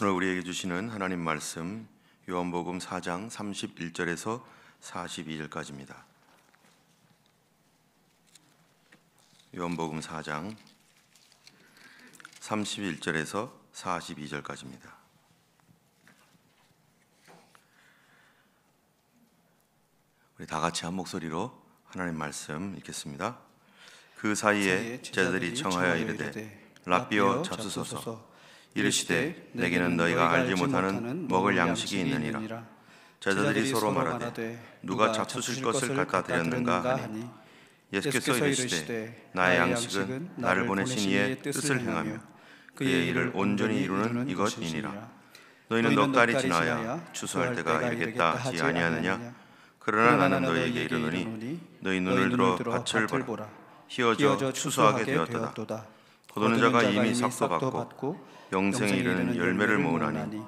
오늘 우리에게 주시는 하나님 말씀 요한복음 4장 31절에서 42절까지입니다. 요한복음 4장 31절에서 42절까지입니다. 우리 다 같이 한 목소리로 하나님 말씀 읽겠습니다. 그 사이에 제자들이 청하여 이르되 랍비여 잡수소서. 이르시되 내게는 너희가 알지 못하는 먹을 양식이 있느니라. 제자들이 서로 말하되 누가 잡수실 것을 갖다 드렸는가 하니 예수께서 이르시되 나의 양식은 나를 보내신 이의 뜻을 행하며 그의 일을 온전히 이루는 이것이니라. 너희는 넉 달이 지나야 추수할 때가 이르겠다 하지 아니하느냐? 그러나 나는 너희에게 이르노니 너희 눈을 들어 밭을 보라. 희어져 추수하게 되었도다. 거두는 자가 이미 삭도 받고 영생에 이르는 열매를 모으나니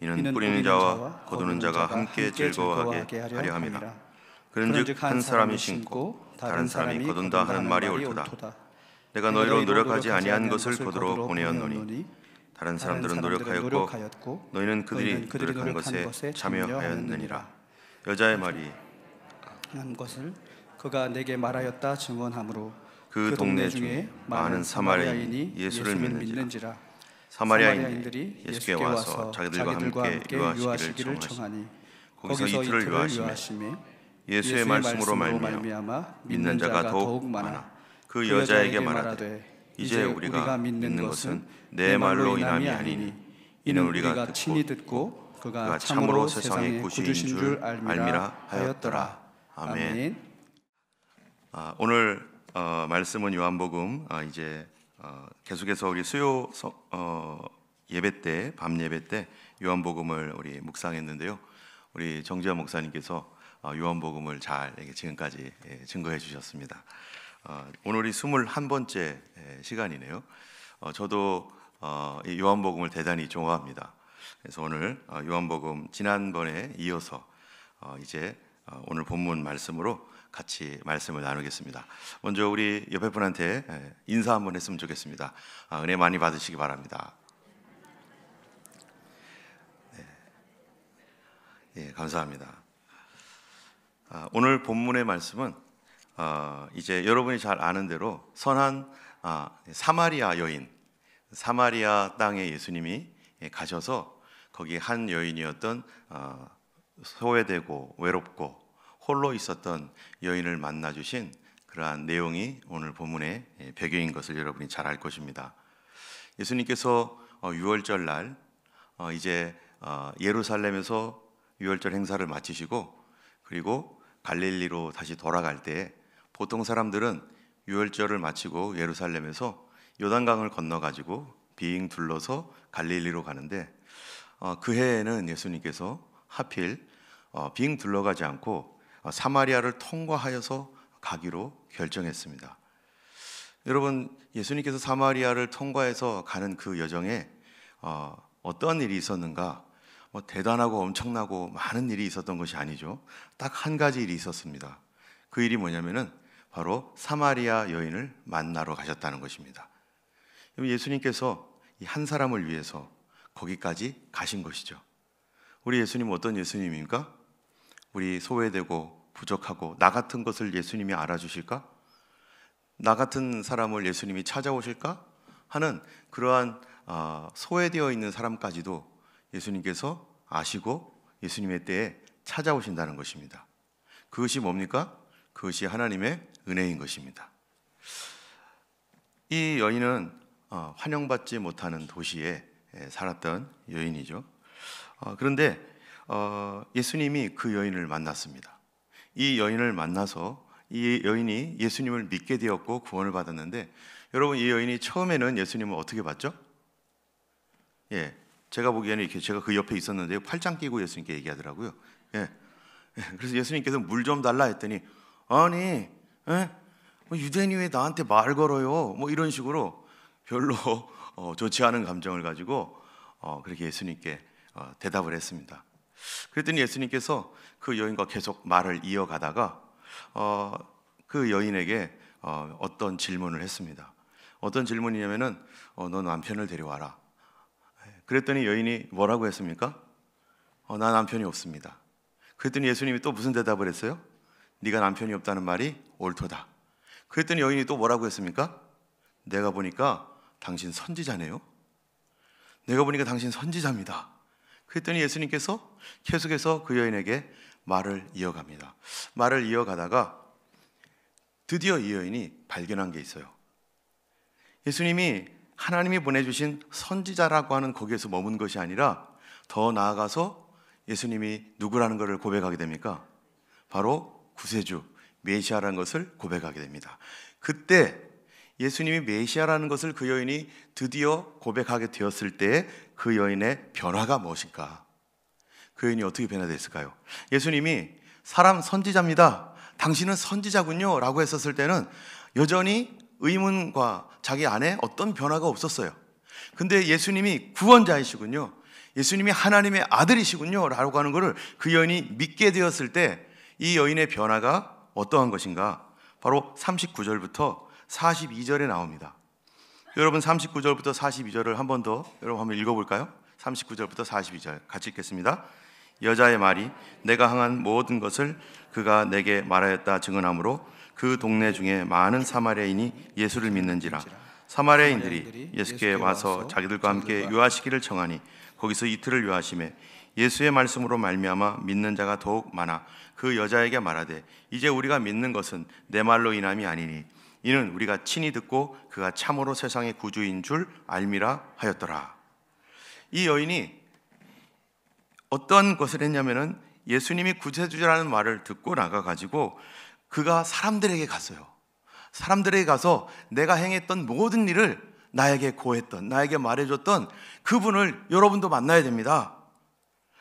이는 뿌리는 자와 거두는 자가 함께 즐거워하게 하려 함이라. 그런즉 한 사람이 심고 다른 사람이 거둔다 하는 말이 옳도다. 내가 너희로 노력하지 아니한 것을 거두러 보내었노니 다른 사람들은 노력하였고 너희는 그들이 노력한 것에 참여하였느니라. 여자의 말이 한 것을 그가 내게 말하였다 증언하므로 그 동네 중에 많은 사마리아인이 예수를 믿는지라. 사마리아인들이 예수께 와서 자기들과 함께 유하시기를 청하니 거기서 이틀을 유하시매 예수의 말씀으로 말미암아 믿는 자가 더욱 많아 그 여자에게 말하되 이제 우리가 믿는 것은 내 말로 인함이 아니니 이는 우리가 친히 듣고 그가 참으로 세상의 구주신 줄 알미라 하였더라. 아멘. 오늘 말씀은 요한복음 이제 계속해서 우리 수요 예배 때, 밤 예배 때 요한복음을 우리 묵상했는데요. 우리 정지환 목사님께서 요한복음을 잘 지금까지 증거해 주셨습니다. 오늘이 21번째 시간이네요. 저도 이 요한복음을 대단히 좋아합니다. 그래서 오늘 요한복음 지난번에 이어서 이제 오늘 본문 말씀으로 같이 말씀을 나누겠습니다. 먼저 우리 옆에 분한테 인사 한번 했으면 좋겠습니다. 은혜 많이 받으시기 바랍니다. 네, 감사합니다. 오늘 본문의 말씀은 이제 여러분이 잘 아는 대로 선한 사마리아 여인, 사마리아 땅에 예수님이 가셔서 거기 한 여인이었던 소외되고 외롭고 홀로 있었던 여인을 만나주신 그러한 내용이 오늘 본문의 배경인 것을 여러분이 잘 알 것입니다. 예수님께서 유월절 날 이제 예루살렘에서 유월절 행사를 마치시고 그리고 갈릴리로 다시 돌아갈 때 보통 사람들은 유월절을 마치고 예루살렘에서 요단강을 건너가지고 빙 둘러서 갈릴리로 가는데 그 해에는 예수님께서 하필 빙 둘러가지 않고 사마리아를 통과하여서 가기로 결정했습니다. 여러분, 예수님께서 사마리아를 통과해서 가는 그 여정에 어떤 일이 있었는가? 대단하고 엄청나고 많은 일이 있었던 것이 아니죠. 딱 한 가지 일이 있었습니다. 그 일이 뭐냐면은 바로 사마리아 여인을 만나러 가셨다는 것입니다. 예수님께서 이 한 사람을 위해서 거기까지 가신 것이죠. 우리 예수님은 어떤 예수님입니까? 우리 소외되고 부족하고 나 같은 것을 예수님이 알아주실까? 나 같은 사람을 예수님이 찾아오실까? 하는 그러한 소외되어 있는 사람까지도 예수님께서 아시고 예수님의 때에 찾아오신다는 것입니다. 그것이 뭡니까? 그것이 하나님의 은혜인 것입니다. 이 여인은 환영받지 못하는 도시에 살았던 여인이죠. 그런데 예수님이 그 여인을 만났습니다. 이 여인을 만나서 이 여인이 예수님을 믿게 되었고 구원을 받았는데 여러분, 이 여인이 처음에는 예수님을 어떻게 봤죠? 제가 보기에는 이렇게 제가 그 옆에 있었는데 팔짱 끼고 예수님께 얘기하더라고요. 그래서 예수님께서 물 좀 달라 했더니 아니 유대인이 왜 나한테 말 걸어요? 뭐 이런 식으로 별로 좋지 않은 감정을 가지고 그렇게 예수님께 대답을 했습니다. 그랬더니 예수님께서 그 여인과 계속 말을 이어가다가 그 여인에게 어떤 질문을 했습니다. 어떤 질문이냐면은 너 남편을 데려와라. 그랬더니 여인이 뭐라고 했습니까? 나 남편이 없습니다. 그랬더니 예수님이 또 무슨 대답을 했어요? 네가 남편이 없다는 말이 옳도다. 그랬더니 여인이 또 뭐라고 했습니까? 내가 보니까 당신 선지자네요. 내가 보니까 당신 선지자입니다. 그랬더니 예수님께서 계속해서 그 여인에게 말을 이어갑니다. 말을 이어가다가 드디어 이 여인이 발견한 게 있어요. 예수님이 하나님이 보내주신 선지자라고 하는 거기에서 머문 것이 아니라 더 나아가서 예수님이 누구라는 것을 고백하게 됩니까? 바로 구세주 메시아라는 것을 고백하게 됩니다. 그때 예수님이 메시아라는 것을 그 여인이 드디어 고백하게 되었을 때 그 여인의 변화가 무엇일까? 그 여인이 어떻게 변화됐을까요? 예수님이 사람 선지자입니다, 당신은 선지자군요 라고 했었을 때는 여전히 의문과 자기 안에 어떤 변화가 없었어요. 근데 예수님이 구원자이시군요, 예수님이 하나님의 아들이시군요 라고 하는 것을 그 여인이 믿게 되었을 때 이 여인의 변화가 어떠한 것인가? 바로 39절부터 42절에 나옵니다. 여러분 39절부터 42절을 한 번 더 여러분 한번 읽어볼까요? 39절부터 42절 같이 읽겠습니다. 여자의 말이 내가 행한 모든 것을 그가 내게 말하였다 증언하므로 그 동네 중에 많은 사마리아인이 예수를 믿는지라. 사마리아인들이 예수께 와서 자기들과 함께 유하시기를 청하니 거기서 이틀을 유하심에 예수의 말씀으로 말미암아 믿는 자가 더욱 많아 그 여자에게 말하되 이제 우리가 믿는 것은 내 말로 인함이 아니니 이는 우리가 친히 듣고 그가 참으로 세상의 구주인 줄 알미라 하였더라. 이 여인이 어떤 것을 했냐면은 예수님이 구세주라는 말을 듣고 나가가지고 그가 사람들에게 갔어요. 사람들에게 가서 내가 행했던 모든 일을 나에게 고했던, 나에게 말해줬던 그분을 여러분도 만나야 됩니다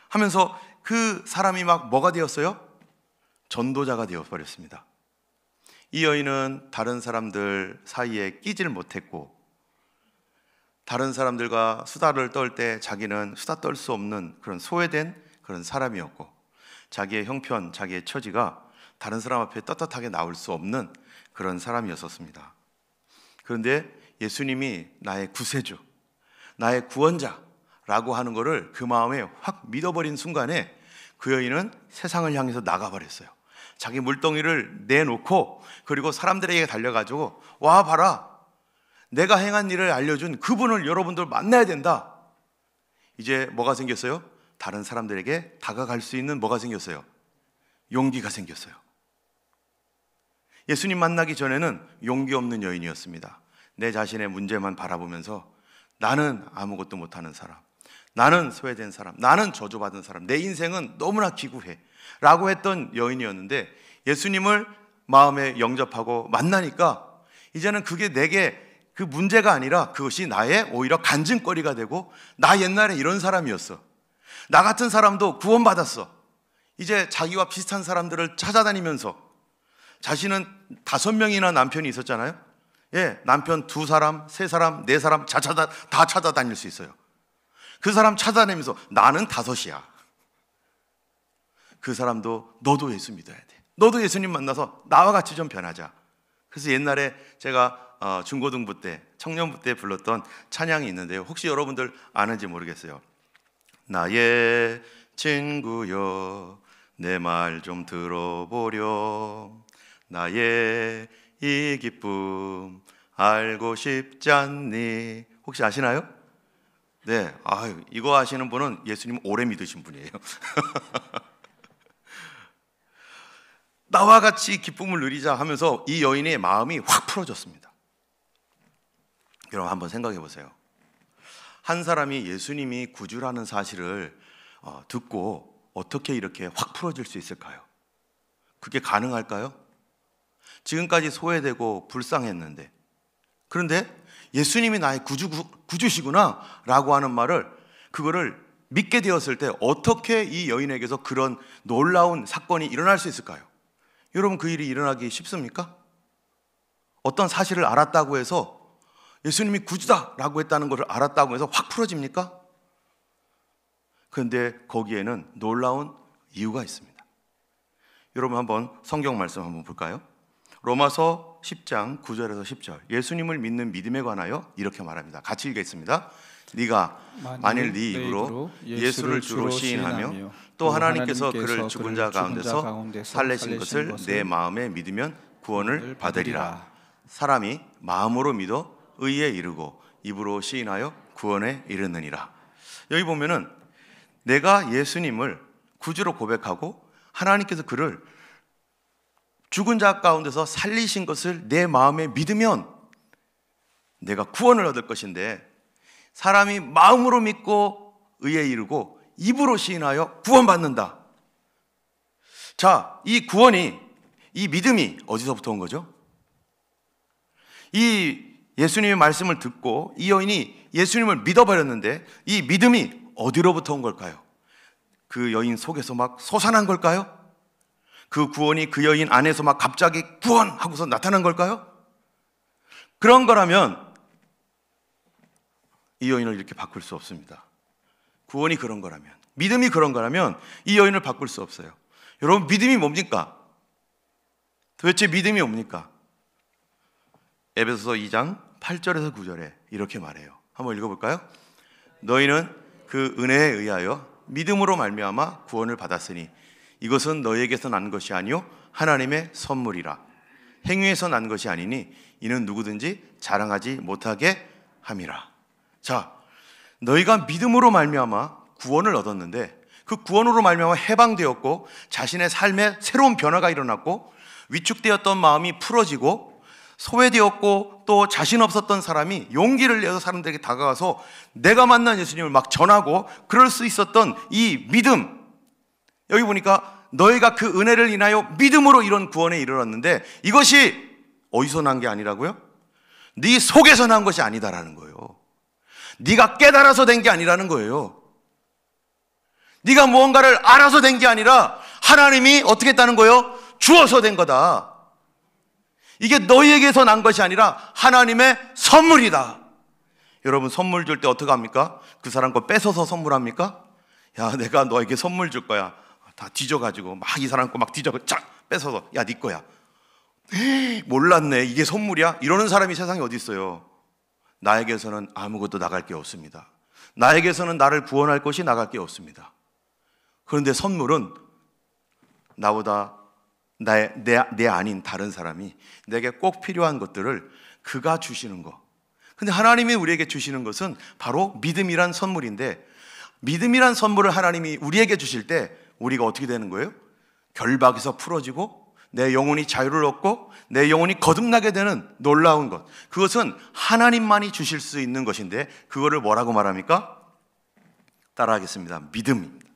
하면서 그 사람이 막 뭐가 되었어요? 전도자가 되어버렸습니다. 이 여인은 다른 사람들 사이에 끼질 못했고 다른 사람들과 수다를 떨 때 자기는 수다 떨 수 없는 그런 소외된 그런 사람이었고 자기의 형편, 자기의 처지가 다른 사람 앞에 떳떳하게 나올 수 없는 그런 사람이었습니다. 그런데 예수님이 나의 구세주, 나의 구원자라고 하는 것을 그 마음에 확 믿어버린 순간에 그 여인은 세상을 향해서 나가버렸어요. 자기 물동이를 내놓고 그리고 사람들에게 달려가지고 와 봐라, 내가 행한 일을 알려준 그분을 여러분들 만나야 된다. 이제 뭐가 생겼어요? 다른 사람들에게 다가갈 수 있는 뭐가 생겼어요? 용기가 생겼어요. 예수님 만나기 전에는 용기 없는 여인이었습니다. 내 자신의 문제만 바라보면서 나는 아무것도 못하는 사람, 나는 소외된 사람, 나는 저주받은 사람, 내 인생은 너무나 기구해 라고 했던 여인이었는데 예수님을 마음에 영접하고 만나니까 이제는 그게 내게 그 문제가 아니라 그것이 나의 오히려 간증거리가 되고 나 옛날에 이런 사람이었어, 나 같은 사람도 구원받았어. 이제 자기와 비슷한 사람들을 찾아다니면서 자신은 5명이나 남편이 있었잖아요. 예, 남편 2사람, 3사람, 4사람 다 찾아다닐 수 있어요. 그 사람 찾아다니면서 나는 5이야. 그 사람도 너도 예수 믿어야 돼, 너도 예수님 만나서 나와 같이 좀 변하자. 그래서 옛날에 제가 중고등부 때, 청년부 때 불렀던 찬양이 있는데요, 혹시 여러분들 아는지 모르겠어요. 나의 친구여 내 말 좀 들어보려, 나의 이 기쁨 알고 싶지 않니? 혹시 아시나요? 네, 이거 아시는 분은 예수님 오래 믿으신 분이에요. 나와 같이 기쁨을 누리자 하면서 이 여인의 마음이 확 풀어졌습니다. 여러분 한번 생각해 보세요. 한 사람이 예수님이 구주라는 사실을 듣고 어떻게 이렇게 확 풀어질 수 있을까요? 그게 가능할까요? 지금까지 소외되고 불쌍했는데, 그런데 예수님이 나의 구주시구나 라고 하는 말을, 그거를 믿게 되었을 때 어떻게 이 여인에게서 그런 놀라운 사건이 일어날 수 있을까요? 여러분 그 일이 일어나기 쉽습니까? 어떤 사실을 알았다고 해서 예수님이 구주다라고 했다는 것을 알았다고 해서 확 풀어집니까? 그런데 거기에는 놀라운 이유가 있습니다. 여러분 한번 성경 말씀 한번 볼까요? 로마서 10장 9절에서 10절 예수님을 믿는 믿음에 관하여 이렇게 말합니다. 같이 읽겠습니다. 네가 만일 네 입으로 예수를 주로 시인하며 또 하나님께서 그를 죽은 자 가운데서 살리신 것을 내 마음에 믿으면 구원을 받으리라. 사람이 마음으로 믿어 의에 이르고 입으로 시인하여 구원에 이르느니라. 여기 보면은 내가 예수님을 구주로 고백하고 하나님께서 그를 죽은 자 가운데서 살리신 것을 내 마음에 믿으면 내가 구원을 얻을 것인데, 사람이 마음으로 믿고 의에 이르고 입으로 시인하여 구원받는다. 자, 이 구원이, 이 믿음이 어디서부터 온 거죠? 이 예수님의 말씀을 듣고 이 여인이 예수님을 믿어버렸는데 이 믿음이 어디로부터 온 걸까요? 그 여인 속에서 막 솟아난 걸까요? 그 구원이 그 여인 안에서 막 갑자기 구원하고서 나타난 걸까요? 그런 거라면 이 여인을 이렇게 바꿀 수 없습니다. 구원이 그런 거라면, 믿음이 그런 거라면 이 여인을 바꿀 수 없어요. 여러분, 믿음이 뭡니까? 도대체 믿음이 뭡니까? 에베소서 2장 8절에서 9절에 이렇게 말해요. 한번 읽어볼까요? 너희는 그 은혜에 의하여 믿음으로 말미암아 구원을 받았으니 이것은 너희에게서 난 것이 아니요 하나님의 선물이라. 행위에서 난 것이 아니니 이는 누구든지 자랑하지 못하게 함이라. 자, 너희가 믿음으로 말미암아 구원을 얻었는데 그 구원으로 말미암아 해방되었고 자신의 삶에 새로운 변화가 일어났고 위축되었던 마음이 풀어지고 소외되었고 또 자신 없었던 사람이 용기를 내서 사람들에게 다가가서 내가 만난 예수님을 막 전하고 그럴 수 있었던 이 믿음, 여기 보니까 너희가 그 은혜를 인하여 믿음으로 이런 구원에 이르렀는데 이것이 어디서 난 게 아니라고요? 네 속에서 난 것이 아니다라는 거예요. 네가 깨달아서 된 게 아니라는 거예요. 네가 무언가를 알아서 된 게 아니라 하나님이 어떻게 했다는 거예요? 주어서 된 거다. 이게 너희에게서 난 것이 아니라 하나님의 선물이다. 여러분, 선물 줄 때 어떻게 합니까? 그 사람 거 뺏어서 선물합니까? 야, 내가 너에게 선물 줄 거야. 다 뒤져가지고 막 이 사람 거 막 뒤져서 쫙 뺏어서 야, 네 거야. 몰랐네, 이게 선물이야? 이러는 사람이 세상에 어디 있어요? 나에게서는 아무것도 나갈 게 없습니다. 나에게서는 나를 구원할 것이 나갈 게 없습니다. 그런데 선물은 나보다 내 아닌 다른 사람이 내게 꼭 필요한 것들을 그가 주시는 거. 근데 하나님이 우리에게 주시는 것은 바로 믿음이란 선물인데, 믿음이란 선물을 하나님이 우리에게 주실 때 우리가 어떻게 되는 거예요? 결박에서 풀어지고 내 영혼이 자유를 얻고 내 영혼이 거듭나게 되는 놀라운 것, 그것은 하나님만이 주실 수 있는 것인데 그거를 뭐라고 말합니까? 따라하겠습니다. 믿음입니다.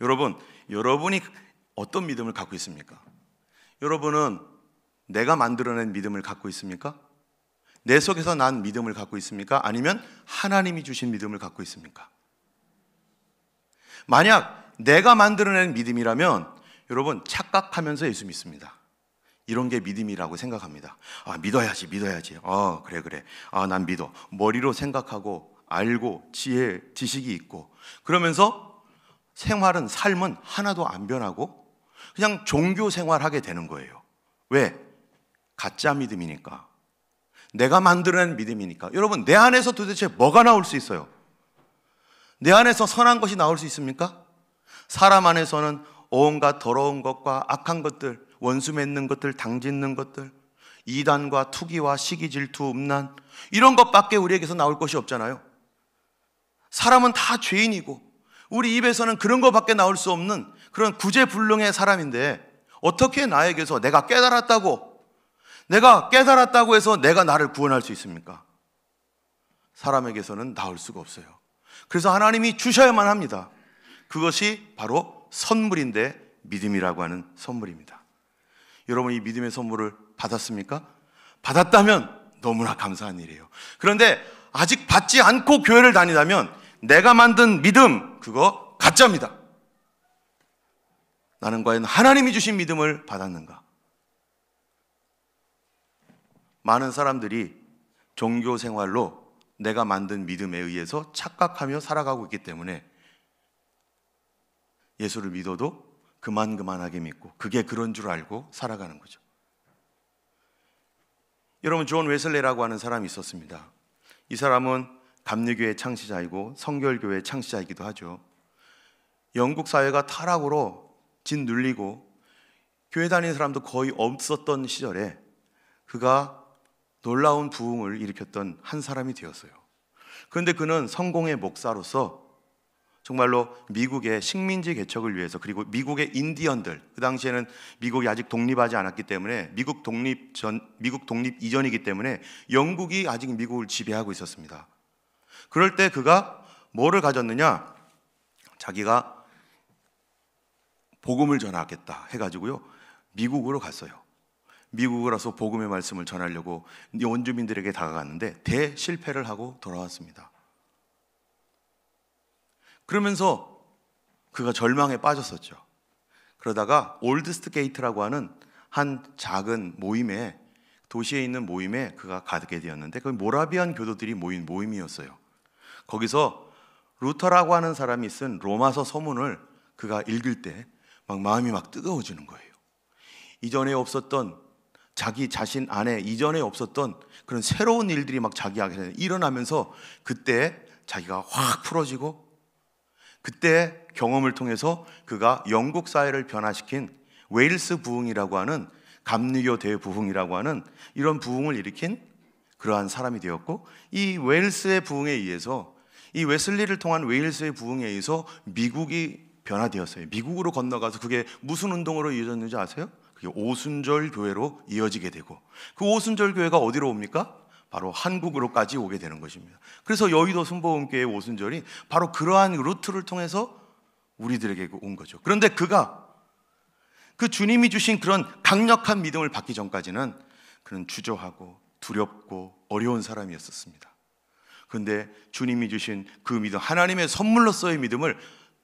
여러분, 여러분이 어떤 믿음을 갖고 있습니까? 여러분은 내가 만들어낸 믿음을 갖고 있습니까? 내 속에서 난 믿음을 갖고 있습니까? 아니면 하나님이 주신 믿음을 갖고 있습니까? 만약 내가 만들어낸 믿음이라면 여러분, 착각하면서 예수 믿습니다. 이런 게 믿음이라고 생각합니다. 아, 믿어야지. 그래. 아, 난 믿어. 머리로 생각하고 알고 지식이 있고 그러면서 생활은, 삶은 하나도 안 변하고 그냥 종교 생활하게 되는 거예요. 왜? 가짜 믿음이니까. 내가 만들어낸 믿음이니까. 여러분, 내 안에서 도대체 뭐가 나올 수 있어요? 내 안에서 선한 것이 나올 수 있습니까? 사람 안에서는 온갖 더러운 것과 악한 것들, 원수 맺는 것들, 당짓는 것들, 이단과 투기와 시기, 질투, 음란, 이런 것밖에 우리에게서 나올 것이 없잖아요. 사람은 다 죄인이고 우리 입에서는 그런 것밖에 나올 수 없는 그런 구제불능의 사람인데 어떻게 나에게서 내가 깨달았다고 해서 내가 나를 구원할 수 있습니까? 사람에게서는 나올 수가 없어요. 그래서 하나님이 주셔야만 합니다. 그것이 바로 선물인데 믿음이라고 하는 선물입니다. 여러분, 이 믿음의 선물을 받았습니까? 받았다면 너무나 감사한 일이에요. 그런데 아직 받지 않고 교회를 다니다면 내가 만든 믿음, 그거 가짜입니다. 나는 과연 하나님이 주신 믿음을 받았는가? 많은 사람들이 종교 생활로 내가 만든 믿음에 의해서 착각하며 살아가고 있기 때문에 예수를 믿어도 그만하게 믿고 그게 그런 줄 알고 살아가는 거죠. 여러분, 존 웨슬레라고 하는 사람이 있었습니다. 이 사람은 감리교회 창시자이고 성결교회 창시자이기도 하죠. 영국 사회가 타락으로 짓눌리고 교회 다니는 사람도 거의 없었던 시절에 그가 놀라운 부흥을 일으켰던 한 사람이 되었어요. 그런데 그는 성공의 목사로서 정말로 미국의 식민지 개척을 위해서, 그리고 미국의 인디언들, 그 당시에는 미국이 아직 독립하지 않았기 때문에, 미국 독립 이전이기 때문에 영국이 아직 미국을 지배하고 있었습니다. 그럴 때 그가 뭐를 가졌느냐? 자기가 복음을 전하겠다 해가지고요, 미국으로 갔어요. 미국으로 가서 복음의 말씀을 전하려고 원주민들에게 다가갔는데 대실패를 하고 돌아왔습니다. 그러면서 그가 절망에 빠졌었죠. 그러다가 올드스트 게이트라고 하는 한 작은 모임에, 도시에 있는 모임에 그가 가게 되었는데, 그 모라비안 교도들이 모인 모임이었어요. 거기서 루터라고 하는 사람이 쓴 로마서 서문을 그가 읽을 때 막 마음이 막 뜨거워지는 거예요. 이전에 없었던, 자기 자신 안에 이전에 없었던 그런 새로운 일들이 막 자기 안에 일어나면서 그때 자기가 확 풀어지고, 그때 경험을 통해서 그가 영국 사회를 변화시킨 웨일스 부흥이라고 하는, 감리교 대부흥이라고 하는 이런 부흥을 일으킨 그러한 사람이 되었고, 이 웨일스의 부흥에 의해서, 이 웨슬리를 통한 웨일스의 부흥에 의해서 미국이 변화되었어요. 미국으로 건너가서 그게 무슨 운동으로 이어졌는지 아세요? 그게 오순절 교회로 이어지게 되고, 그 오순절 교회가 어디로 옵니까? 바로 한국으로까지 오게 되는 것입니다. 그래서 여의도 순복음교회 오순절이 바로 그러한 루트를 통해서 우리들에게 온 거죠. 그런데 그가 그 주님이 주신 그런 강력한 믿음을 받기 전까지는 그는 주저하고 두렵고 어려운 사람이었습니다. 그런데 주님이 주신 그 믿음, 하나님의 선물로서의 믿음을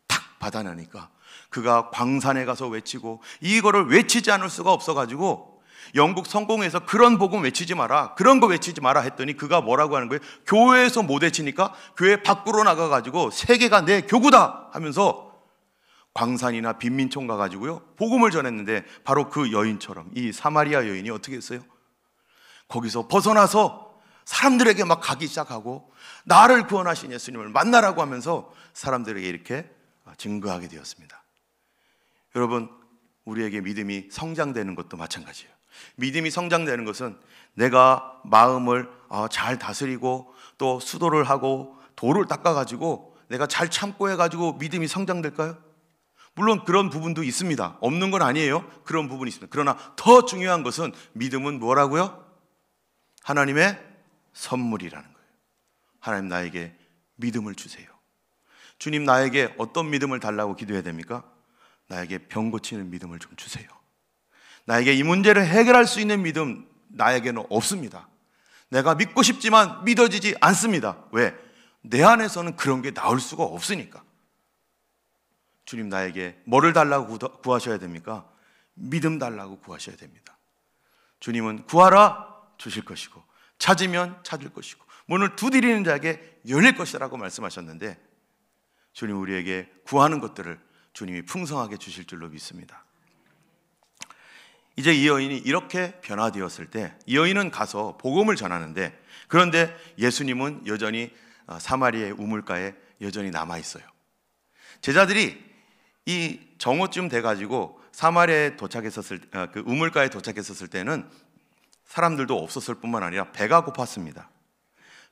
탁 받아내니까 그가 광산에 가서 외치고, 이거를 외치지 않을 수가 없어가지고 영국 성공에서 그런 복음 외치지 마라, 그런 거 외치지 마라 했더니 그가 뭐라고 하는 거예요? 교회에서 못 외치니까 교회 밖으로 나가가지고 세계가 내 교구다 하면서 광산이나 빈민촌 가가지고요 복음을 전했는데, 바로 그 여인처럼 이 사마리아 여인이 어떻게 했어요? 거기서 벗어나서 사람들에게 막 가기 시작하고 나를 구원하신 예수님을 만나라고 하면서 사람들에게 이렇게 증거하게 되었습니다. 여러분, 우리에게 믿음이 성장되는 것도 마찬가지예요. 믿음이 성장되는 것은 내가 마음을 잘 다스리고 또 수도를 하고 돌을 닦아가지고 내가 잘 참고 해가지고 믿음이 성장될까요? 물론 그런 부분도 있습니다. 없는 건 아니에요. 그런 부분이 있습니다. 그러나 더 중요한 것은, 믿음은 뭐라고요? 하나님의 선물이라는 거예요. 하나님, 나에게 믿음을 주세요. 주님, 나에게 어떤 믿음을 달라고 기도해야 됩니까? 나에게 병 고치는 믿음을 좀 주세요. 나에게 이 문제를 해결할 수 있는 믿음 나에게는 없습니다. 내가 믿고 싶지만 믿어지지 않습니다. 왜? 내 안에서는 그런 게 나올 수가 없으니까. 주님, 나에게 뭐를 달라고 구하셔야 됩니까? 믿음 달라고 구하셔야 됩니다. 주님은 구하라 주실 것이고 찾으면 찾을 것이고 문을 두드리는 자에게 열릴 것이라고 말씀하셨는데, 주님, 우리에게 구하는 것들을 주님이 풍성하게 주실 줄로 믿습니다. 이제 이 여인이 이렇게 변화되었을 때, 이 여인은 가서 복음을 전하는데, 그런데 예수님은 여전히 사마리아의 우물가에 여전히 남아있어요. 제자들이 이 정오쯤 돼가지고 사마리아에 도착했었을, 그 우물가에 도착했었을 때는 사람들도 없었을 뿐만 아니라 배가 고팠습니다.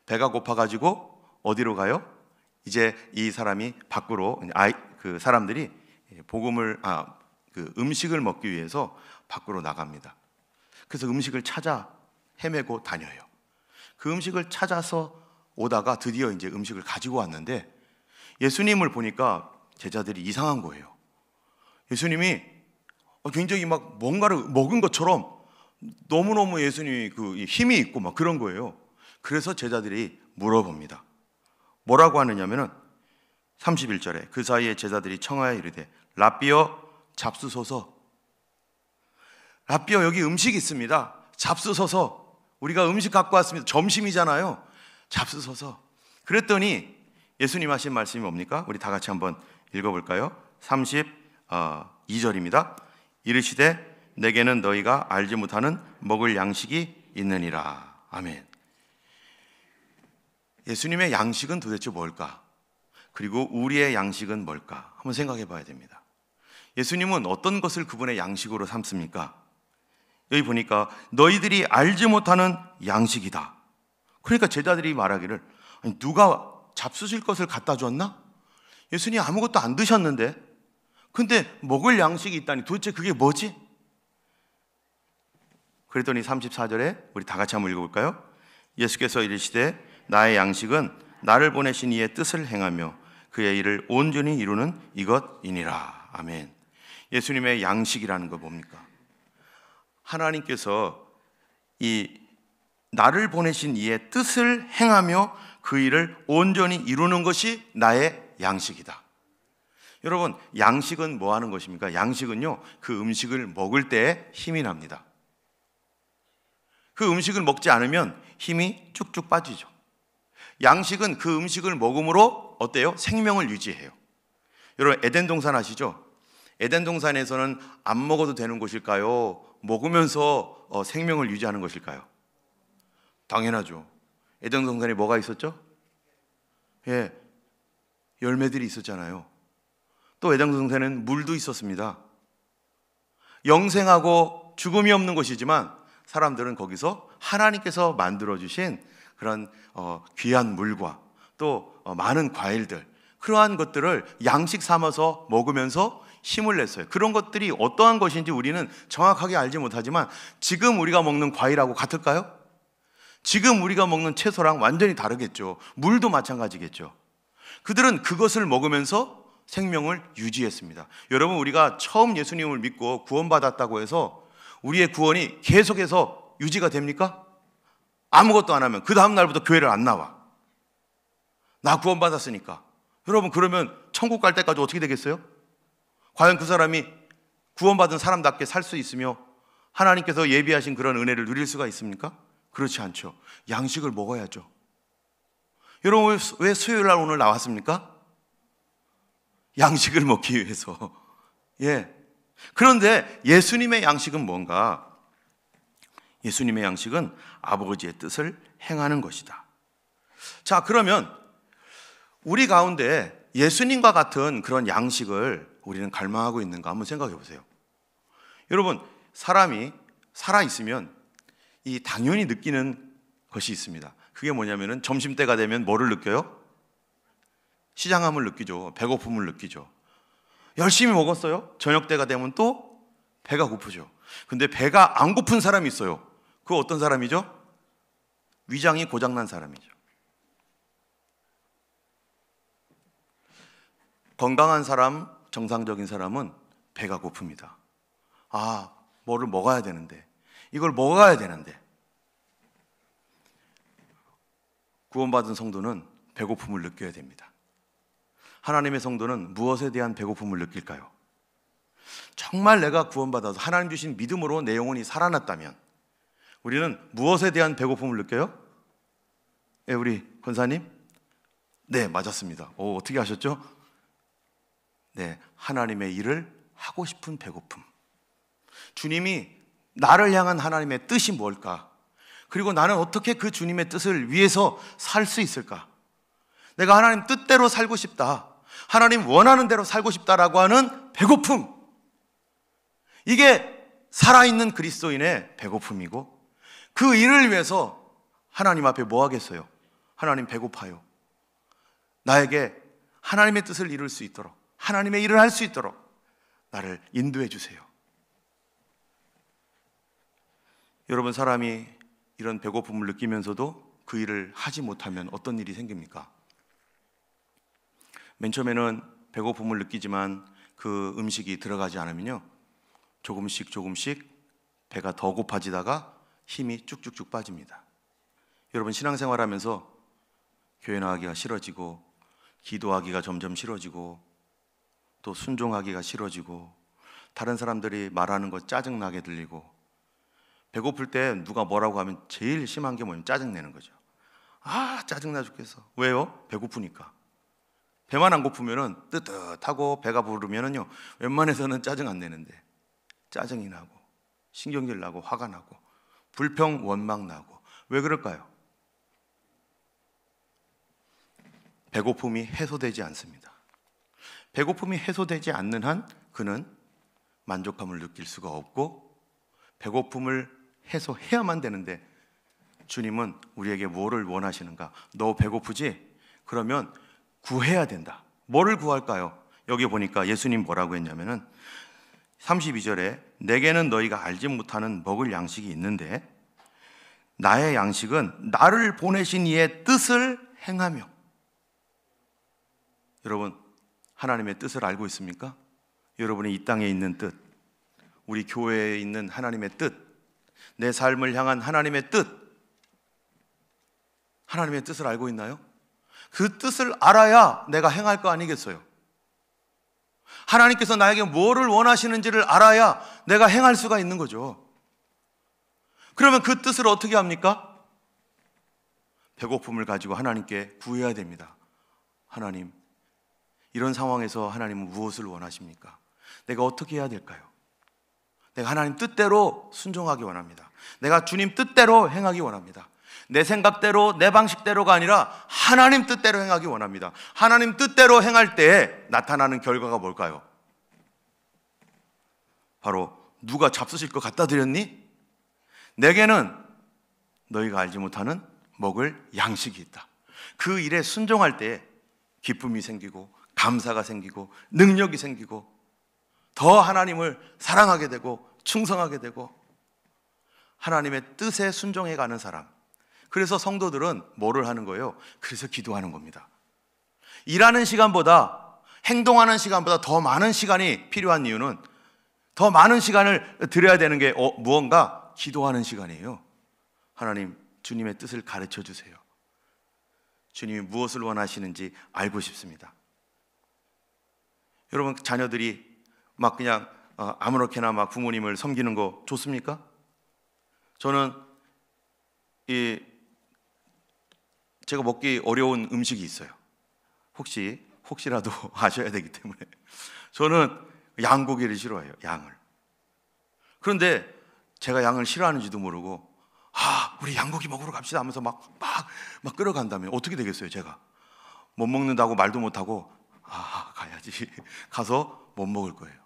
배가 고파가지고 어디로 가요? 이제 이 사람이 밖으로, 그 사람들이 복음을, 그 음식을 먹기 위해서 밖으로 나갑니다. 그래서 음식을 찾아 헤매고 다녀요. 그 음식을 찾아서 오다가 드디어 이제 음식을 가지고 왔는데, 예수님을 보니까 제자들이 이상한 거예요. 예수님이 굉장히 막 뭔가를 먹은 것처럼 너무너무 예수님이 그 힘이 있고 막 그런 거예요. 그래서 제자들이 물어봅니다. 뭐라고 하느냐면은 31절에 그 사이에 제자들이 청하여 이르되 랍비여 잡수소서. 랍비여, 여기 음식이 있습니다. 잡수소서. 우리가 음식 갖고 왔습니다. 점심이잖아요. 잡수소서. 그랬더니 예수님 하신 말씀이 뭡니까? 우리 다 같이 한번 읽어볼까요? 32절입니다. 이르시되 내게는 너희가 알지 못하는 먹을 양식이 있느니라. 아멘. 예수님의 양식은 도대체 뭘까? 그리고 우리의 양식은 뭘까? 한번 생각해 봐야 됩니다. 예수님은 어떤 것을 그분의 양식으로 삼습니까? 여기 보니까 너희들이 알지 못하는 양식이다. 그러니까 제자들이 말하기를, 아니, 누가 잡수실 것을 갖다 줬나? 예수님 아무것도 안 드셨는데, 근데 먹을 양식이 있다니 도대체 그게 뭐지? 그랬더니 34절에 우리 다 같이 한번 읽어볼까요? 예수께서 이르시되 나의 양식은 나를 보내신 이의 뜻을 행하며 그의 일을 온전히 이루는 이것이니라. 아멘. 예수님의 양식이라는 거 뭡니까? 하나님께서 이 나를 보내신 이의 뜻을 행하며 그 일을 온전히 이루는 것이 나의 양식이다. 여러분, 양식은 뭐 하는 것입니까? 양식은요, 그 음식을 먹을 때에 힘이 납니다. 그 음식을 먹지 않으면 힘이 쭉쭉 빠지죠. 양식은 그 음식을 먹음으로 어때요? 생명을 유지해요. 여러분, 에덴 동산 아시죠? 에덴 동산에서는 안 먹어도 되는 것일까요? 먹으면서 생명을 유지하는 것일까요? 당연하죠. 에덴 동산에 뭐가 있었죠? 예, 열매들이 있었잖아요. 또 에덴 동산에는 물도 있었습니다. 영생하고 죽음이 없는 것이지만 사람들은 거기서 하나님께서 만들어주신 그런 귀한 물과 또 많은 과일들, 그러한 것들을 양식 삼아서 먹으면서 힘을 냈어요. 그런 것들이 어떠한 것인지 우리는 정확하게 알지 못하지만 지금 우리가 먹는 과일하고 같을까요? 지금 우리가 먹는 채소랑 완전히 다르겠죠. 물도 마찬가지겠죠. 그들은 그것을 먹으면서 생명을 유지했습니다. 여러분, 우리가 처음 예수님을 믿고 구원받았다고 해서 우리의 구원이 계속해서 유지가 됩니까? 아무것도 안 하면 그 다음 날부터 교회를 안 나와. 나 구원받았으니까. 여러분, 그러면 천국 갈 때까지 어떻게 되겠어요? 과연 그 사람이 구원받은 사람답게 살 수 있으며 하나님께서 예비하신 그런 은혜를 누릴 수가 있습니까? 그렇지 않죠. 양식을 먹어야죠. 여러분, 왜 수요일 날 오늘 나왔습니까? 양식을 먹기 위해서. 예. 그런데 예수님의 양식은 뭔가? 예수님의 양식은 아버지의 뜻을 행하는 것이다. 자, 그러면 우리 가운데 예수님과 같은 그런 양식을 우리는 갈망하고 있는가 한번 생각해 보세요. 여러분, 사람이 살아있으면 이 당연히 느끼는 것이 있습니다. 그게 뭐냐면은 점심때가 되면 뭐를 느껴요? 시장함을 느끼죠. 배고픔을 느끼죠. 열심히 먹었어요. 저녁때가 되면 또 배가 고프죠. 근데 배가 안 고픈 사람이 있어요. 그거 어떤 사람이죠? 위장이 고장난 사람이죠. 건강한 사람, 정상적인 사람은 배가 고픕니다. 아, 뭐를 먹어야 되는데, 이걸 먹어야 되는데. 구원받은 성도는 배고픔을 느껴야 됩니다. 하나님의 성도는 무엇에 대한 배고픔을 느낄까요? 정말 내가 구원받아서 하나님 주신 믿음으로 내 영혼이 살아났다면 우리는 무엇에 대한 배고픔을 느껴요? 예, 우리 권사님? 네, 맞았습니다. 어떻게 하셨죠? 네, 하나님의 일을 하고 싶은 배고픔. 주님이 나를 향한 하나님의 뜻이 뭘까? 그리고 나는 어떻게 그 주님의 뜻을 위해서 살 수 있을까? 내가 하나님 뜻대로 살고 싶다. 하나님 원하는 대로 살고 싶다라고 하는 배고픔. 이게 살아있는 그리스도인의 배고픔이고, 그 일을 위해서 하나님 앞에 뭐 하겠어요? 하나님 배고파요. 나에게 하나님의 뜻을 이룰 수 있도록, 하나님의 일을 할 수 있도록 나를 인도해 주세요. 여러분, 사람이 이런 배고픔을 느끼면서도 그 일을 하지 못하면 어떤 일이 생깁니까? 맨 처음에는 배고픔을 느끼지만 그 음식이 들어가지 않으면요, 조금씩 배가 더 고파지다가 힘이 쭉쭉쭉 빠집니다. 여러분, 신앙생활하면서 교회 나가기가 싫어지고, 기도하기가 점점 싫어지고, 또 순종하기가 싫어지고, 다른 사람들이 말하는 거 짜증나게 들리고, 배고플 때 누가 뭐라고 하면 제일 심한 게 뭐냐면 짜증내는 거죠. 아, 짜증나 죽겠어. 왜요? 배고프니까. 배만 안 고프면은 뜨뜻하고 배가 부르면은요, 웬만해서는 짜증 안 내는데 짜증이 나고 신경질 나고 화가 나고 불평 원망 나고 왜 그럴까요? 배고픔이 해소되지 않습니다. 배고픔이 해소되지 않는 한 그는 만족감을 느낄 수가 없고 배고픔을 해소해야만 되는데 주님은 우리에게 뭐를 원하시는가? 너 배고프지? 그러면 구해야 된다. 뭐를 구할까요? 여기 보니까 예수님 뭐라고 했냐면은 32절에 내게는 너희가 알지 못하는 먹을 양식이 있는데 나의 양식은 나를 보내신 이의 뜻을 행하며. 여러분, 하나님의 뜻을 알고 있습니까? 여러분이 이 땅에 있는 뜻, 우리 교회에 있는 하나님의 뜻, 내 삶을 향한 하나님의 뜻, 하나님의 뜻을 알고 있나요? 그 뜻을 알아야 내가 행할 거 아니겠어요? 하나님께서 나에게 뭐를 원하시는지를 알아야 내가 행할 수가 있는 거죠. 그러면 그 뜻을 어떻게 합니까? 배고픔을 가지고 하나님께 구해야 됩니다. 하나님, 이런 상황에서 하나님은 무엇을 원하십니까? 내가 어떻게 해야 될까요? 내가 하나님 뜻대로 순종하기 원합니다. 내가 주님 뜻대로 행하기 원합니다. 내 생각대로 내 방식대로가 아니라 하나님 뜻대로 행하기 원합니다. 하나님 뜻대로 행할 때 나타나는 결과가 뭘까요? 바로 누가 잡수실 거 갖다 드렸니? 내게는 너희가 알지 못하는 먹을 양식이 있다. 그 일에 순종할 때 기쁨이 생기고 감사가 생기고 능력이 생기고 더 하나님을 사랑하게 되고 충성하게 되고 하나님의 뜻에 순종해 가는 사람. 그래서 성도들은 뭐를 하는 거예요? 그래서 기도하는 겁니다. 일하는 시간보다 행동하는 시간보다 더 많은 시간이 필요한 이유는 더 많은 시간을 드려야 되는 게 무언가? 기도하는 시간이에요. 하나님, 주님의 뜻을 가르쳐 주세요. 주님이 무엇을 원하시는지 알고 싶습니다. 여러분, 자녀들이 막 그냥 아무렇게나 막 부모님을 섬기는 거 좋습니까? 저는 제가 먹기 어려운 음식이 있어요. 혹시라도 아셔야 되기 때문에 저는 양고기를 싫어해요. 양을. 그런데 제가 양을 싫어하는지도 모르고 우리 양고기 먹으러 갑시다 하면서 막 끌어간다면 어떻게 되겠어요? 제가 못 먹는다고 말도 못하고 가야지 가서 못 먹을 거예요.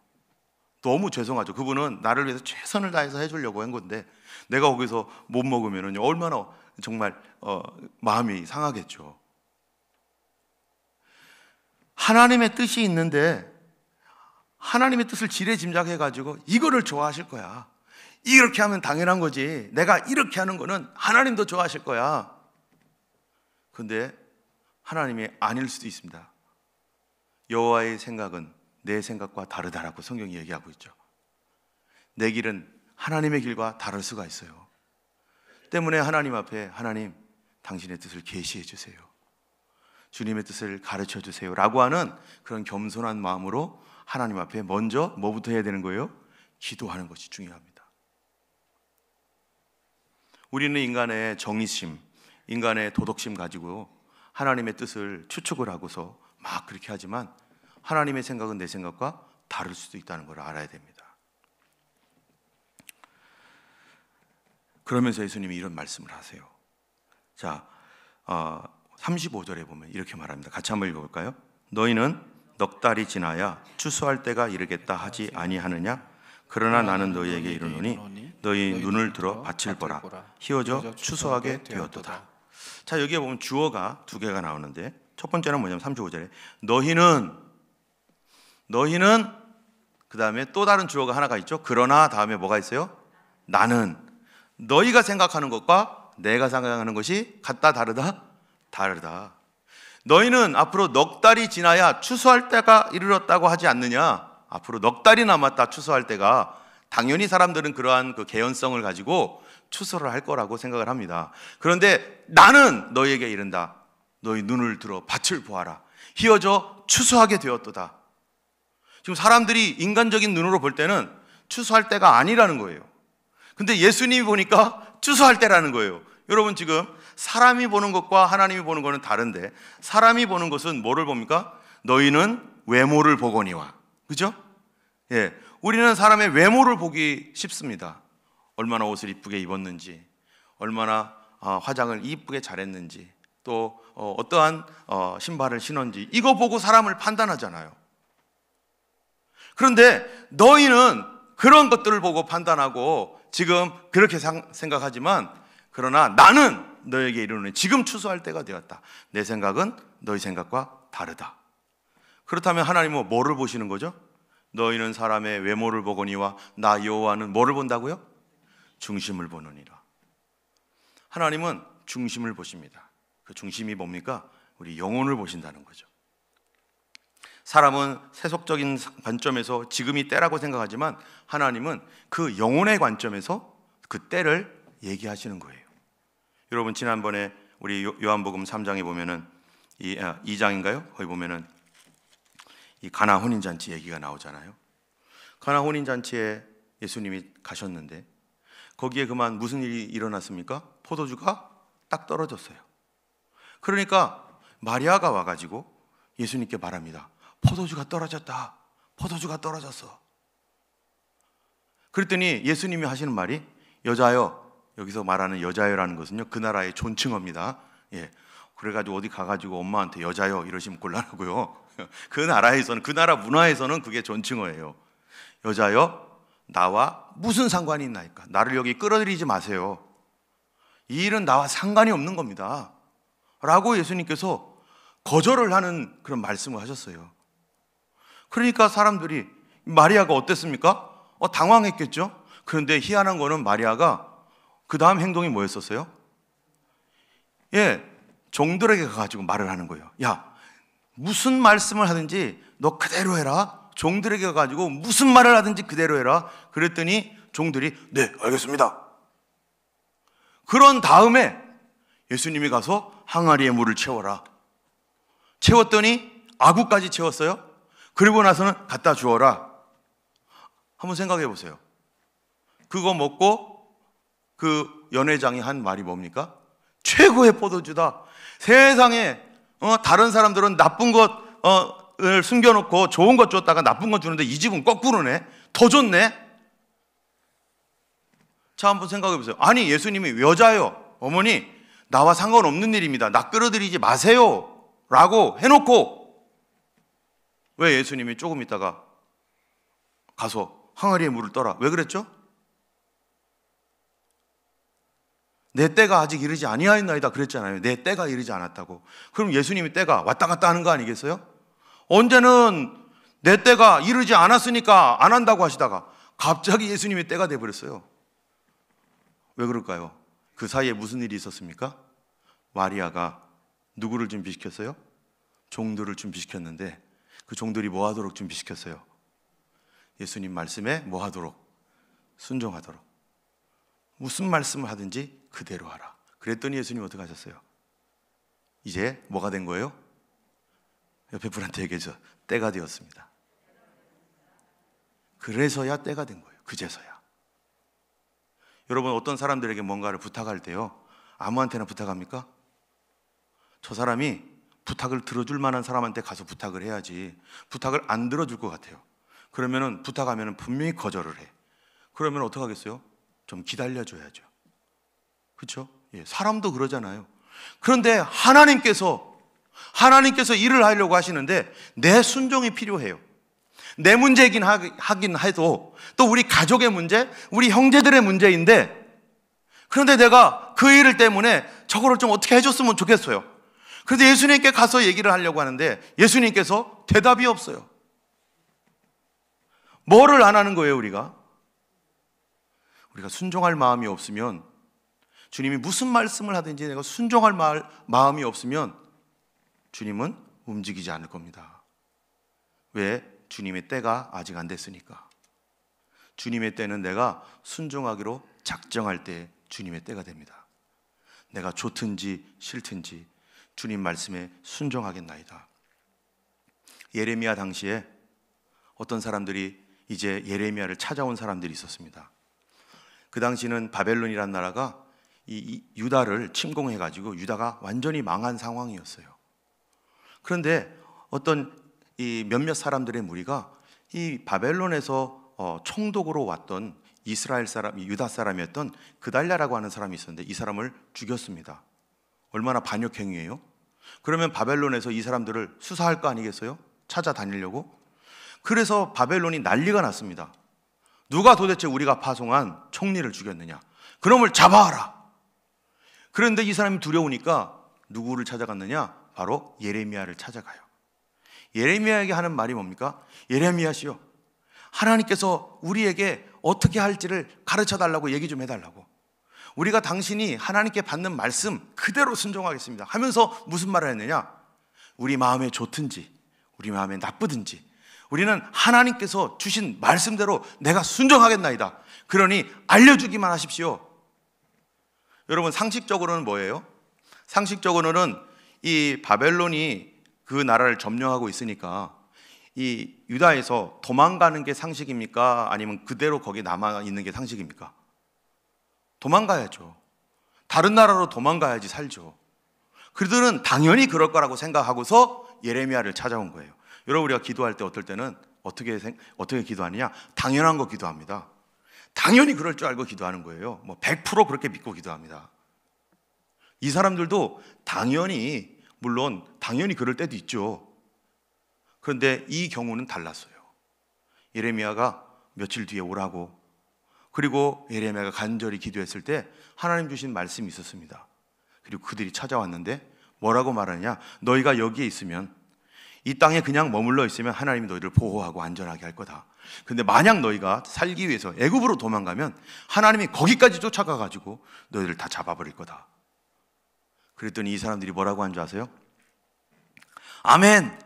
너무 죄송하죠. 그분은 나를 위해서 최선을 다해서 해주려고 한 건데 내가 거기서 못 먹으면 얼마나 정말 마음이 상하겠죠. 하나님의 뜻이 있는데 하나님의 뜻을 지레짐작해가지고 이거를 좋아하실 거야. 이렇게 하면 당연한 거지. 내가 이렇게 하는 거는 하나님도 좋아하실 거야. 근데 하나님이 아닐 수도 있습니다. 여호와의 생각은 내 생각과 다르다라고 성경이 얘기하고 있죠. 내 길은 하나님의 길과 다를 수가 있어요. 때문에 하나님 앞에 하나님, 당신의 뜻을 계시해 주세요. 주님의 뜻을 가르쳐 주세요. 라고 하는 그런 겸손한 마음으로 하나님 앞에 먼저 뭐부터 해야 되는 거예요? 기도하는 것이 중요합니다. 우리는 인간의 정의심, 인간의 도덕심 가지고 하나님의 뜻을 추측을 하고서 막 그렇게 하지만 하나님의 생각은 내 생각과 다를 수도 있다는 걸 알아야 됩니다. 그러면서 예수님이 이런 말씀을 하세요. 자, 35절에 보면 이렇게 말합니다. 같이 한번 읽어볼까요? 너희는 넉 달이 지나야 추수할 때가 이르겠다 하지 아니하느냐? 그러나 나는 너희에게 이르노니 너희 눈을 들어 밭을 보라. 희어져 추수하게 되었도다. 자, 여기에 보면 주어가 두 개가 나오는데 첫 번째는 뭐냐면 35절에 너희는 그 다음에 또 다른 주어가 하나가 있죠. 그러나 다음에 뭐가 있어요? 나는. 너희가 생각하는 것과 내가 생각하는 것이 같다 다르다? 다르다. 너희는 앞으로 넉 달이 지나야 추수할 때가 이르렀다고 하지 않느냐? 앞으로 넉 달이 남았다 추수할 때가. 당연히 사람들은 그러한 그 개연성을 가지고 추수를 할 거라고 생각을 합니다. 그런데 나는 너희에게 이른다. 너희 눈을 들어 밭을 보아라. 희어져 추수하게 되었도다. 지금 사람들이 인간적인 눈으로 볼 때는 추수할 때가 아니라는 거예요. 근데 예수님이 보니까 추수할 때라는 거예요. 여러분, 지금 사람이 보는 것과 하나님이 보는 것은 다른데 사람이 보는 것은 뭐를 봅니까? 너희는 외모를 보거니와. 그죠? 예, 우리는 사람의 외모를 보기 쉽습니다. 얼마나 옷을 이쁘게 입었는지, 얼마나 화장을 이쁘게 잘했는지, 또 어떠한 신발을 신었는지 이거 보고 사람을 판단하잖아요. 그런데 너희는 그런 것들을 보고 판단하고 지금 그렇게 생각하지만, 그러나 나는 너에게 이르노니 지금 추수할 때가 되었다. 내 생각은 너희 생각과 다르다. 그렇다면 하나님은 뭐를 보시는 거죠? 너희는 사람의 외모를 보거니와 나 여호와는 뭐를 본다고요? 중심을 보느니라. 하나님은 중심을 보십니다. 그 중심이 뭡니까? 우리 영혼을 보신다는 거죠. 사람은 세속적인 관점에서 지금이 때라고 생각하지만 하나님은 그 영혼의 관점에서 그 때를 얘기하시는 거예요. 여러분, 지난번에 우리 요한복음 3장에 보면은 2장인가요? 거기 보면은 이 가나 혼인잔치 얘기가 나오잖아요. 가나 혼인잔치에 예수님이 가셨는데 거기에 그만 무슨 일이 일어났습니까? 포도주가 딱 떨어졌어요. 그러니까 마리아가 와가지고 예수님께 말합니다. 포도주가 떨어졌다. 포도주가 떨어졌어. 그랬더니 예수님이 하시는 말이 여자여, 여기서 말하는 여자여라는 것은요, 그 나라의 존칭어입니다. 예. 그래가지고 어디 가가지고 엄마한테 여자여 이러시면 곤란하고요. 그 나라에서는, 그 나라 문화에서는 그게 존칭어예요. 여자여, 나와 무슨 상관이 있나이까? 나를 여기 끌어들이지 마세요. 이 일은 나와 상관이 없는 겁니다. 라고 예수님께서 거절을 하는 그런 말씀을 하셨어요. 그러니까 사람들이, 마리아가 어땠습니까? 당황했겠죠? 그런데 희한한 거는 마리아가 그 다음 행동이 뭐였었어요? 예, 종들에게 가가지고 말을 하는 거예요. 야, 무슨 말씀을 하든지 너 그대로 해라. 종들에게 가가지고 무슨 말을 하든지 그대로 해라. 그랬더니 종들이 네, 알겠습니다. 그런 다음에 예수님이 가서 항아리에 물을 채워라. 채웠더니 아구까지 채웠어요. 그리고 나서는 갖다 주어라. 한번 생각해 보세요. 그거 먹고 그 연회장이 한 말이 뭡니까? 최고의 포도주다. 세상에 다른 사람들은 나쁜 것을 숨겨놓고 좋은 것 줬다가 나쁜 것 주는데 이 집은 거꾸로네. 더 좋네. 자, 한번 생각해 보세요. 아니, 예수님이 여자요, 어머니 나와 상관없는 일입니다. 나 끌어들이지 마세요 라고 해놓고 왜 예수님이 조금 있다가 가서 항아리에 물을 떠라. 왜 그랬죠? 내 때가 아직 이르지 아니하였나이다 그랬잖아요. 내 때가 이르지 않았다고. 그럼 예수님이 때가 왔다 갔다 하는 거 아니겠어요? 언제는 내 때가 이르지 않았으니까 안 한다고 하시다가 갑자기 예수님의 때가 돼버렸어요. 왜 그럴까요? 그 사이에 무슨 일이 있었습니까? 마리아가 누구를 준비시켰어요? 종들을 준비시켰는데 그 종들이 뭐 하도록 준비시켰어요? 예수님 말씀에 뭐 하도록? 순종하도록. 무슨 말씀을 하든지 그대로 하라. 그랬더니 예수님 어떻게 하셨어요? 이제 뭐가 된 거예요? 옆에 분한테 얘기해서 때가 되었습니다. 그래서야 때가 된 거예요. 그제서야. 여러분, 어떤 사람들에게 뭔가를 부탁할 때요, 아무한테나 부탁합니까? 저 사람이 부탁을 들어줄 만한 사람한테 가서 부탁을 해야지 부탁을 안 들어줄 것 같아요. 그러면은 부탁하면은 분명히 거절을 해. 그러면 어떡하겠어요? 좀 기다려줘야죠. 그렇죠? 예, 사람도 그러잖아요. 그런데 하나님께서 일을 하려고 하시는데 내 순종이 필요해요. 내 문제이긴 하긴 해도 또 우리 가족의 문제, 우리 형제들의 문제인데, 그런데 내가 그 일 때문에 저거를 좀 어떻게 해줬으면 좋겠어요. 그런데 예수님께 가서 얘기를 하려고 하는데 예수님께서 대답이 없어요. 뭐를 안 하는 거예요? 우리가 순종할 마음이 없으면, 주님이 무슨 말씀을 하든지 내가 순종할 마음이 없으면 주님은 움직이지 않을 겁니다. 왜? 주님의 때가 아직 안 됐으니까. 주님의 때는 내가 순종하기로 작정할 때 주님의 때가 됩니다. 내가 좋든지 싫든지 주님 말씀에 순종하겠나이다. 예레미야 당시에 어떤 사람들이 이제 예레미야를 찾아온 사람들이 있었습니다. 그 당시는 바벨론이라는 나라가 이 유다를 침공해가지고 유다가 완전히 망한 상황이었어요. 그런데 어떤 이 몇몇 사람들의 무리가 이 바벨론에서 총독으로 왔던 이스라엘 사람, 유다 사람이었던 그달랴라고 하는 사람이 있었는데 이 사람을 죽였습니다. 얼마나 반역행위예요? 그러면 바벨론에서 이 사람들을 수사할 거 아니겠어요? 찾아다니려고. 그래서 바벨론이 난리가 났습니다. 누가 도대체 우리가 파송한 총리를 죽였느냐? 그놈을 잡아와라. 그런데 이 사람이 두려우니까 누구를 찾아갔느냐? 바로 예레미야를 찾아가요. 예레미야에게 하는 말이 뭡니까? 예레미야시여, 하나님께서 우리에게 어떻게 할지를 가르쳐 달라고 얘기 좀 해달라고. 우리가 당신이 하나님께 받는 말씀 그대로 순종하겠습니다 하면서 무슨 말을 했느냐? 우리 마음에 좋든지 우리 마음에 나쁘든지 우리는 하나님께서 주신 말씀대로 내가 순종하겠나이다. 그러니 알려주기만 하십시오. 여러분, 상식적으로는 뭐예요? 상식적으로는 이 바벨론이 그 나라를 점령하고 있으니까 이 유다에서 도망가는 게 상식입니까? 아니면 그대로 거기 남아 있는 게 상식입니까? 도망가야죠. 다른 나라로 도망가야지 살죠. 그들은 당연히 그럴 거라고 생각하고서 예레미야를 찾아온 거예요. 여러분, 우리가 기도할 때 어떨 때는 어떻게 기도하느냐? 당연한 거 기도합니다. 당연히 그럴 줄 알고 기도하는 거예요. 100% 그렇게 믿고 기도합니다. 이 사람들도 물론 당연히 그럴 때도 있죠. 그런데 이 경우는 달랐어요. 예레미야가 며칠 뒤에 오라고, 그리고 예레미야가 간절히 기도했을 때 하나님 주신 말씀이 있었습니다. 그리고 그들이 찾아왔는데 뭐라고 말하냐? 너희가 여기에 있으면, 이 땅에 그냥 머물러 있으면 하나님이 너희를 보호하고 안전하게 할 거다. 근데 만약 너희가 살기 위해서 애굽으로 도망가면 하나님이 거기까지 쫓아가가지고 너희를 다 잡아버릴 거다. 그랬더니 이 사람들이 뭐라고 한 줄 아세요? 아멘,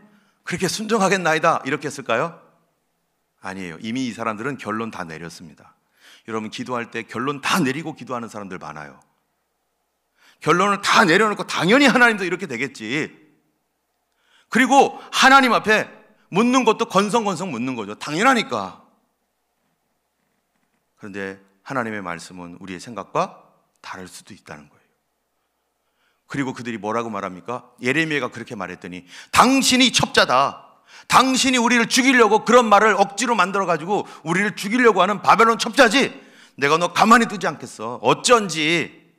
그렇게 순종하겠나이다, 이렇게 했을까요? 아니에요. 이미 이 사람들은 결론 다 내렸습니다. 여러분, 기도할 때 결론 다 내리고 기도하는 사람들 많아요. 결론을 다 내려놓고 당연히 하나님도 이렇게 되겠지. 그리고 하나님 앞에 묻는 것도 건성건성 묻는 거죠. 당연하니까. 그런데 하나님의 말씀은 우리의 생각과 다를 수도 있다는 거예요. 그리고 그들이 뭐라고 말합니까? 예레미야가 그렇게 말했더니 당신이 첩자다. 당신이 우리를 죽이려고 그런 말을 억지로 만들어가지고 우리를 죽이려고 하는 바벨론 첩자지. 내가 너 가만히 두지 않겠어. 어쩐지.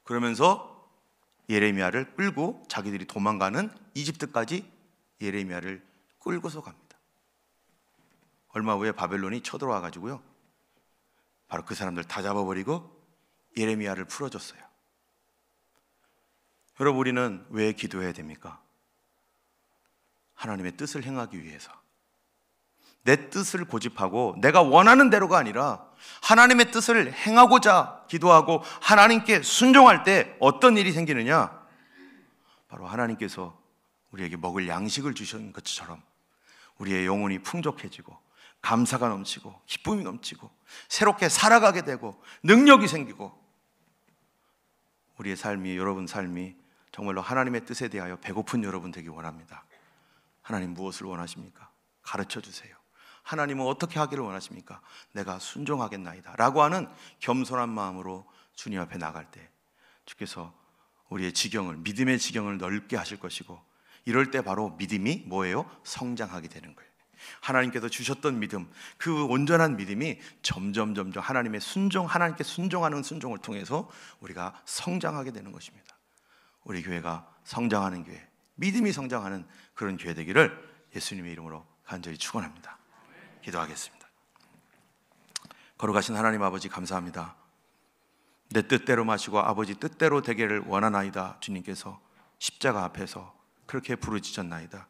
그러면서 예레미야를 끌고 자기들이 도망가는 이집트까지 예레미야를 끌고서 갑니다. 얼마 후에 바벨론이 쳐들어와 가지고요, 바로 그 사람들 다 잡아버리고 예레미야를 풀어줬어요. 여러분, 우리는 왜 기도해야 됩니까? 하나님의 뜻을 행하기 위해서. 내 뜻을 고집하고 내가 원하는 대로가 아니라 하나님의 뜻을 행하고자 기도하고 하나님께 순종할 때 어떤 일이 생기느냐? 바로 하나님께서 우리에게 먹을 양식을 주신 것처럼 우리의 영혼이 풍족해지고 감사가 넘치고 기쁨이 넘치고 새롭게 살아가게 되고 능력이 생기고, 우리의 삶이, 여러분 삶이 정말로 하나님의 뜻에 대하여 배고픈 여러분 되기 원합니다. 하나님 무엇을 원하십니까? 가르쳐 주세요. 하나님은 어떻게 하기를 원하십니까? 내가 순종하겠나이다 라고 하는 겸손한 마음으로 주님 앞에 나갈 때 주께서 우리의 지경을, 믿음의 지경을 넓게 하실 것이고, 이럴 때 바로 믿음이 뭐예요? 성장하게 되는 거예요. 하나님께서 주셨던 믿음, 그 온전한 믿음이 점점 하나님께 순종하는 순종을 통해서 우리가 성장하게 되는 것입니다. 우리 교회가 성장하는 교회, 믿음이 성장하는 그런 교회 되기를 예수님의 이름으로 간절히 축원합니다. 기도하겠습니다. 거룩하신 하나님 아버지, 감사합니다. 내 뜻대로 마시고 아버지 뜻대로 되기를 원하나이다. 주님께서 십자가 앞에서 그렇게 부르짖었나이다.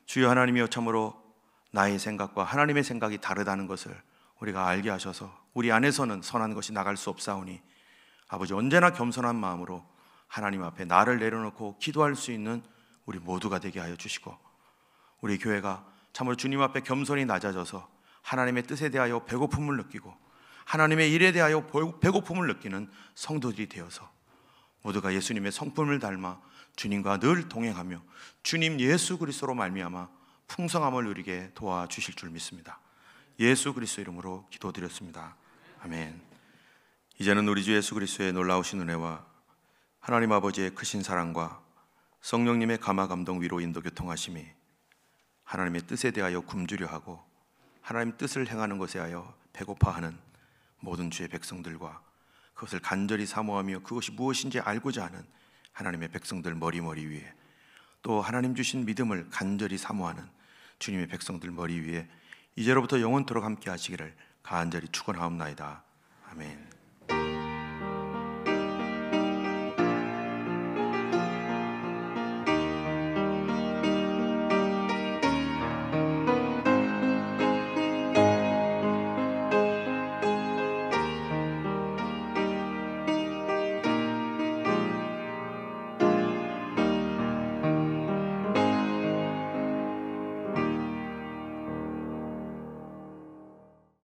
주여 하나님이여, 참으로 나의 생각과 하나님의 생각이 다르다는 것을 우리가 알게 하셔서 우리 안에서는 선한 것이 나갈 수 없사오니 아버지, 언제나 겸손한 마음으로 하나님 앞에 나를 내려놓고 기도할 수 있는 우리 모두가 되게 하여 주시고, 우리 교회가 참으로 주님 앞에 겸손히 낮아져서 하나님의 뜻에 대하여 배고픔을 느끼고 하나님의 일에 대하여 배고픔을 느끼는 성도들이 되어서 모두가 예수님의 성품을 닮아 주님과 늘 동행하며 주님 예수 그리스도로 말미암아 풍성함을 누리게 도와주실 줄 믿습니다. 예수 그리스도 이름으로 기도드렸습니다. 아멘. 이제는 우리 주 예수 그리스도의 놀라우신 은혜와 하나님 아버지의 크신 사랑과 성령님의 감화 감동 위로 인도 교통하심이 하나님의 뜻에 대하여 굶주려 하고 하나님 뜻을 행하는 것에 하여 배고파하는 모든 주의 백성들과 그것을 간절히 사모하며 그것이 무엇인지 알고자 하는 하나님의 백성들 머리 위에, 또 하나님 주신 믿음을 간절히 사모하는 주님의 백성들 머리 위에 이제로부터 영원토록 함께 하시기를 간절히 축원하옵나이다. 아멘.